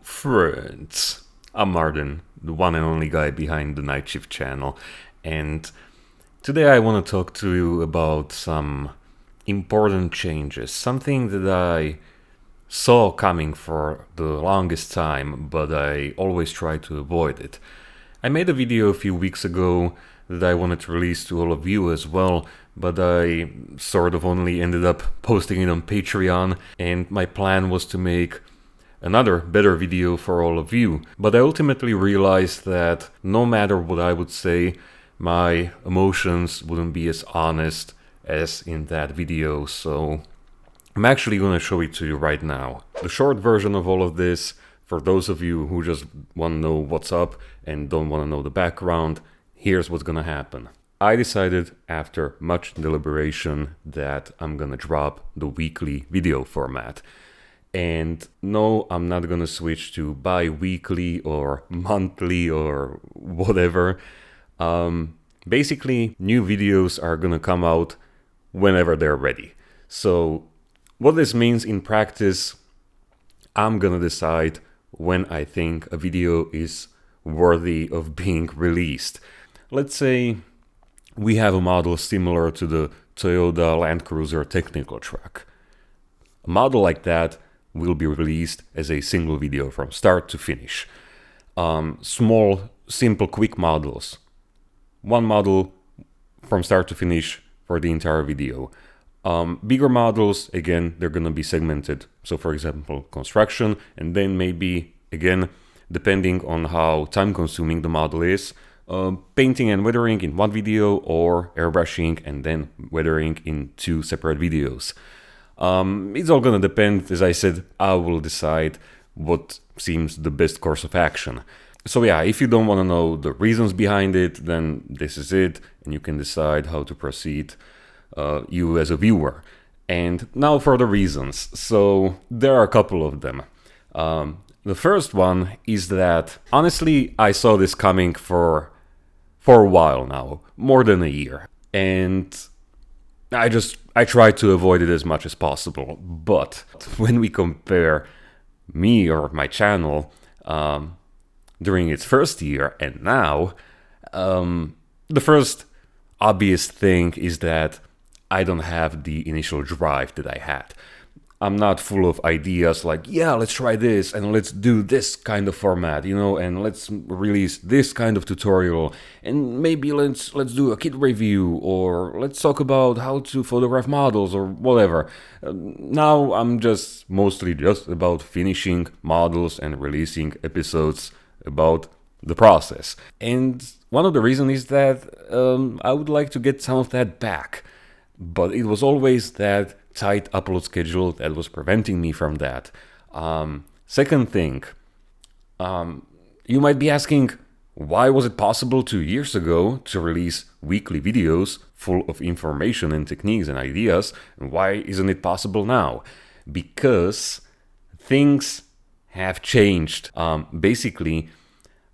Friends, I'm Martin, the one and only guy behind the Night Shift channel, and today I want to talk to you about some important changes, something that I saw coming for the longest time, but I always try to avoid it. I made a video a few weeks ago that I wanted to release to all of you as well, but I sort of only ended up posting it on Patreon, and my plan was to make another better video for all of you. But I ultimately realized that no matter what I would say, my emotions wouldn't be as honest as in that video, so I'm actually going to show it to you right now. The short version of all of this, for those of you who just want to know what's up and don't want to know the background, here's what's going to happen. I decided after much deliberation that I'm going to drop the weekly video format. And no, I'm not gonna switch to bi-weekly or monthly or whatever. Basically, new videos are gonna come out whenever they're ready. So what this means in practice, I'm gonna decide when I think a video is worthy of being released. Let's say we have a model similar to the Toyota Land Cruiser technical truck. A model like that will be released as a single video from start to finish. Small, simple, quick models. One model from start to finish for the entire video. Bigger models, again, they're going to be segmented. So for example, construction, and then maybe, again, depending on how time consuming the model is, painting and weathering in one video, or airbrushing and then weathering in two separate videos. It's all gonna depend. As I said, I will decide what seems the best course of action. So yeah, if you don't want to know the reasons behind it, then this is it, and you can decide how to proceed, you as a viewer. And now for the reasons. So there are a couple of them. The first one is that, honestly, I saw this coming for a while now, more than a year. And I try to avoid it as much as possible, but when we compare me or my channel during its first year and now, the first obvious thing is that I don't have the initial drive that I had. I'm not full of ideas like, yeah, let's try this and let's do this kind of format, and let's release this kind of tutorial, and maybe let's do a kit review, or let's talk about how to photograph models or whatever. Now I'm mostly just about finishing models and releasing episodes about the process. And one of the reasons is that I would like to get some of that back, but it was always that tight upload schedule that was preventing me from that. Second thing, you might be asking, why was it possible 2 years ago to release weekly videos full of information and techniques and ideas, and why isn't it possible now? Because things have changed. Basically,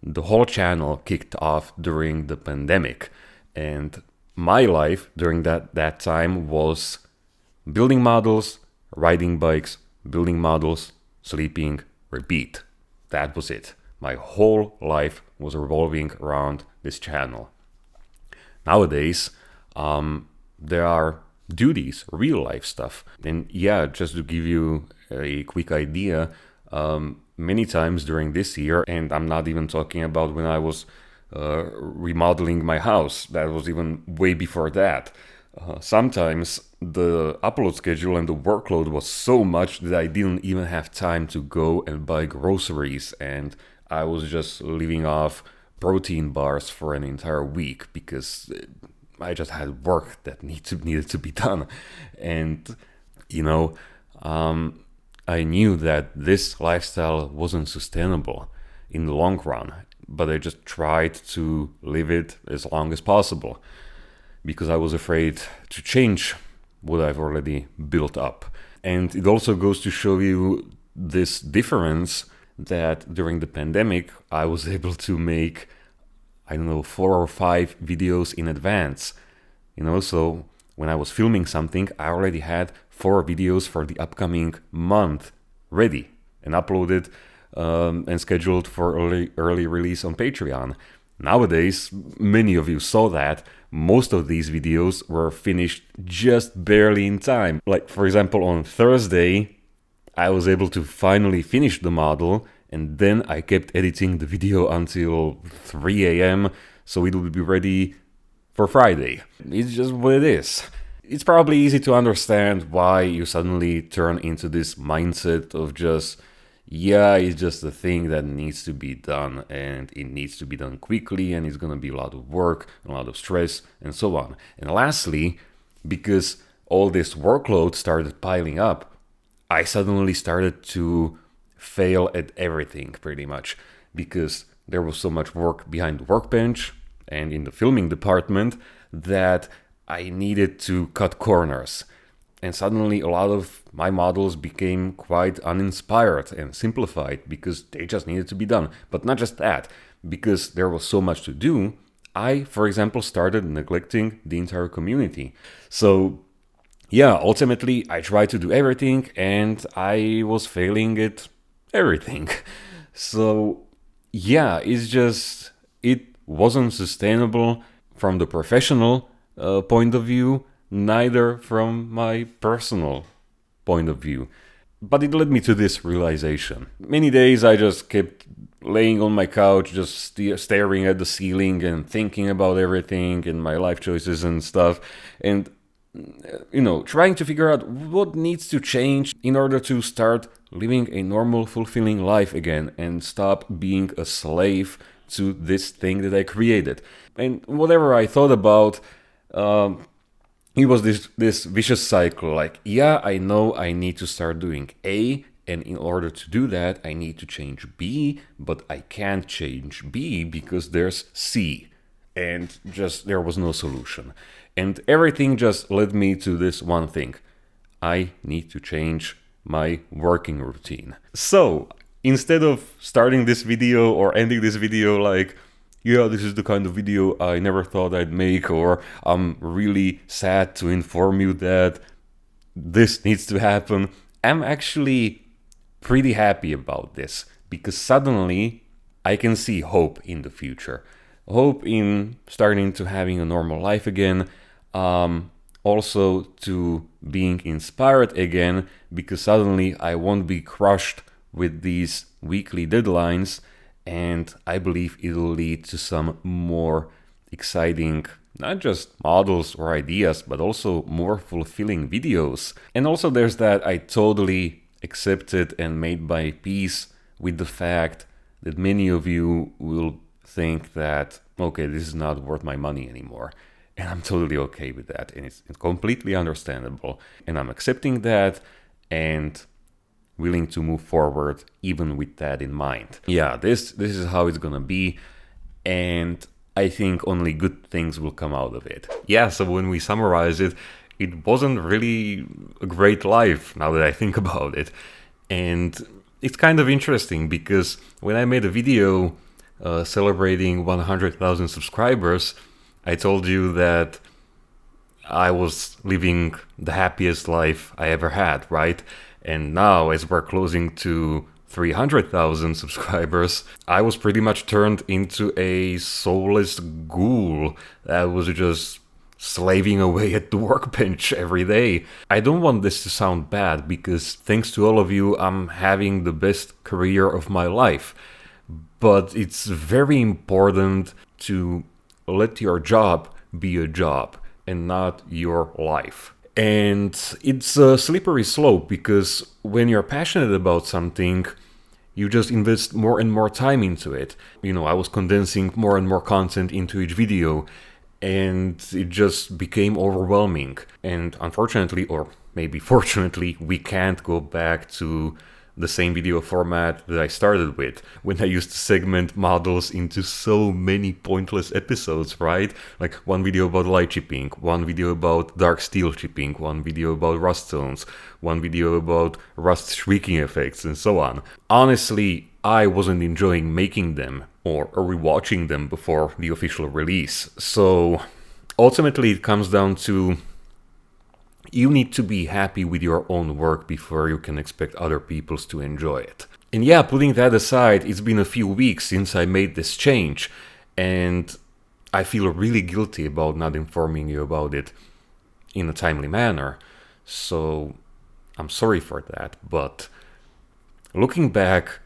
the whole channel kicked off during the pandemic, and my life during that time was building models, riding bikes, building models, sleeping, repeat. That was it. My whole life was revolving around this channel. Nowadays, there are duties, real life stuff. And yeah, just to give you a quick idea, many times during this year, and I'm not even talking about when I was remodeling my house, that was even way before that. Sometimes the upload schedule and the workload was so much that I didn't even have time to go and buy groceries, and I was just living off protein bars for an entire week because I just had work that needed to be done. And I knew that this lifestyle wasn't sustainable in the long run, but I just tried to live it as long as possible, because I was afraid to change what I've already built up. And it also goes to show you this difference that during the pandemic, I was able to make, 4 or 5 videos in advance. So when I was filming something, I already had 4 videos for the upcoming month ready and uploaded and scheduled for early release on Patreon. Nowadays, many of you saw that most of these videos were finished just barely in time. Like, for example, on Thursday, I was able to finally finish the model, and then I kept editing the video until 3 a.m. so it would be ready for Friday. It's just what it is. It's probably easy to understand why you suddenly turn into this mindset of just, yeah, it's just a thing that needs to be done, and it needs to be done quickly, and it's gonna be a lot of work, a lot of stress, and so on. And lastly, because all this workload started piling up, I suddenly started to fail at everything pretty much, because there was so much work behind the workbench and in the filming department that I needed to cut corners. And suddenly a lot of my models became quite uninspired and simplified because they just needed to be done. But not just that, because there was so much to do, I, for example, started neglecting the entire community. So yeah, ultimately I tried to do everything and I was failing at everything. So yeah, it wasn't sustainable from the professional point of view, neither from my personal point of view. But it led me to this realization. Many days I just kept laying on my couch, just staring at the ceiling and thinking about everything and my life choices and stuff. And, trying to figure out what needs to change in order to start living a normal, fulfilling life again and stop being a slave to this thing that I created. And whatever I thought about, it was this vicious cycle. Like, yeah, I know I need to start doing A, and in order to do that, I need to change B, but I can't change B because there's C. And just there was no solution. And everything just led me to this one thing. I need to change my working routine. So, instead of starting this video or ending this video like, yeah, this is the kind of video I never thought I'd make, or I'm really sad to inform you that this needs to happen, I'm actually pretty happy about this because suddenly I can see hope in the future. Hope in starting to having a normal life again, also to being inspired again, because suddenly I won't be crushed with these weekly deadlines, and I believe it'll lead to some more exciting, not just models or ideas, but also more fulfilling videos. And also there's that I totally accepted and made my peace with the fact that many of you will think that, okay, this is not worth my money anymore. And I'm totally okay with that. And it's completely understandable. And I'm accepting that and willing to move forward even with that in mind. Yeah, this is how it's gonna be, and I think only good things will come out of it. Yeah, so when we summarize it, it wasn't really a great life now that I think about it. And it's kind of interesting because when I made a video celebrating 100,000 subscribers, I told you that I was living the happiest life I ever had, right? And now, as we're closing to 300,000 subscribers, I was pretty much turned into a soulless ghoul that was just slaving away at the workbench every day. I don't want this to sound bad, because thanks to all of you, I'm having the best career of my life. But it's very important to let your job be a job and not your life. And it's a slippery slope, because when you're passionate about something, you just invest more and more time into it. I was condensing more and more content into each video, and it just became overwhelming. And unfortunately, or maybe fortunately, we can't go back to the same video format that I started with, when I used to segment models into so many pointless episodes, right? Like one video about light chipping, one video about dark steel chipping, one video about rust zones, one video about rust streaking effects, and so on. Honestly, I wasn't enjoying making them or rewatching them before the official release. So ultimately it comes down to, you need to be happy with your own work before you can expect other people to enjoy it. And yeah, putting that aside, it's been a few weeks since I made this change, and I feel really guilty about not informing you about it in a timely manner. So I'm sorry for that, but looking back,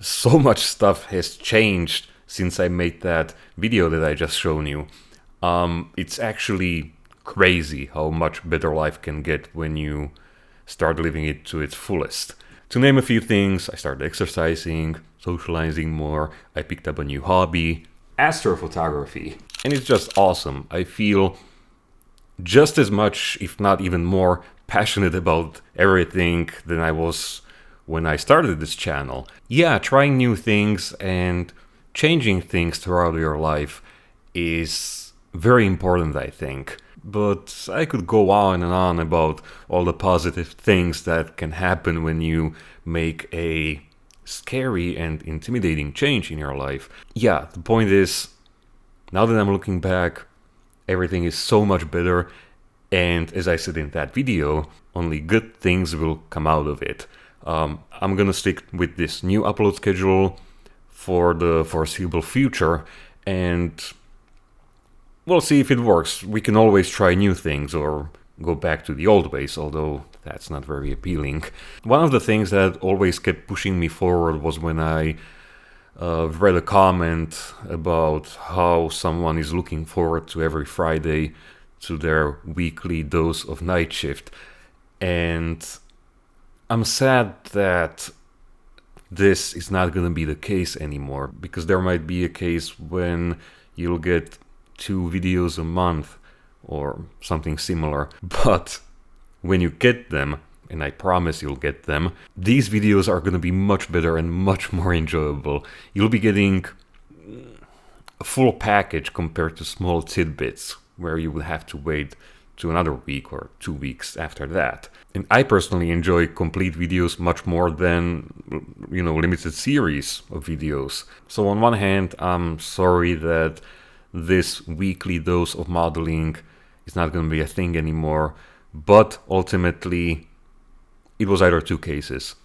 so much stuff has changed since I made that video that I just shown you. It's actually crazy how much better life can get when you start living it to its fullest. To name a few things, I started exercising, socializing more, I picked up a new hobby, astrophotography, and it's just awesome. I feel just as much, if not even more, passionate about everything than I was when I started this channel. Yeah, trying new things and changing things throughout your life is very important, I think. But I could go on and on about all the positive things that can happen when you make a scary and intimidating change in your life. Yeah, the point is, now that I'm looking back, everything is so much better, and as I said in that video, only good things will come out of it. I'm gonna stick with this new upload schedule for the foreseeable future, and we'll see if it works. We can always try new things or go back to the old ways, although that's not very appealing. One of the things that always kept pushing me forward was when I read a comment about how someone is looking forward to every Friday to their weekly dose of night shift. And I'm sad that this is not going to be the case anymore, because there might be a case when you'll get 2 videos a month or something similar. But when you get them, and I promise you'll get them, these videos are going to be much better and much more enjoyable. You'll be getting a full package compared to small tidbits where you would have to wait to another week or 2 weeks after that. And I personally enjoy complete videos much more than, limited series of videos. So on one hand, I'm sorry that this weekly dose of modeling is not going to be a thing anymore, but ultimately it was either 2 cases.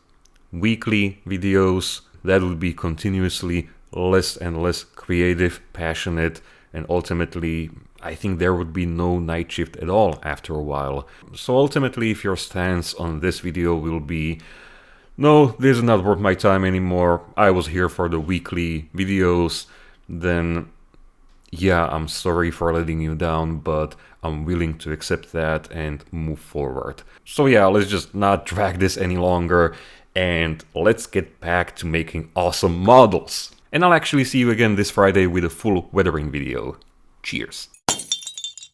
Weekly videos that would be continuously less and less creative, passionate, and ultimately I think there would be no night shift at all after a while. So ultimately, if your stance on this video will be, no, this is not worth my time anymore, I was here for the weekly videos, then yeah, I'm sorry for letting you down, but I'm willing to accept that and move forward. So yeah, let's just not drag this any longer and let's get back to making awesome models. And I'll actually see you again this Friday with a full weathering video. Cheers.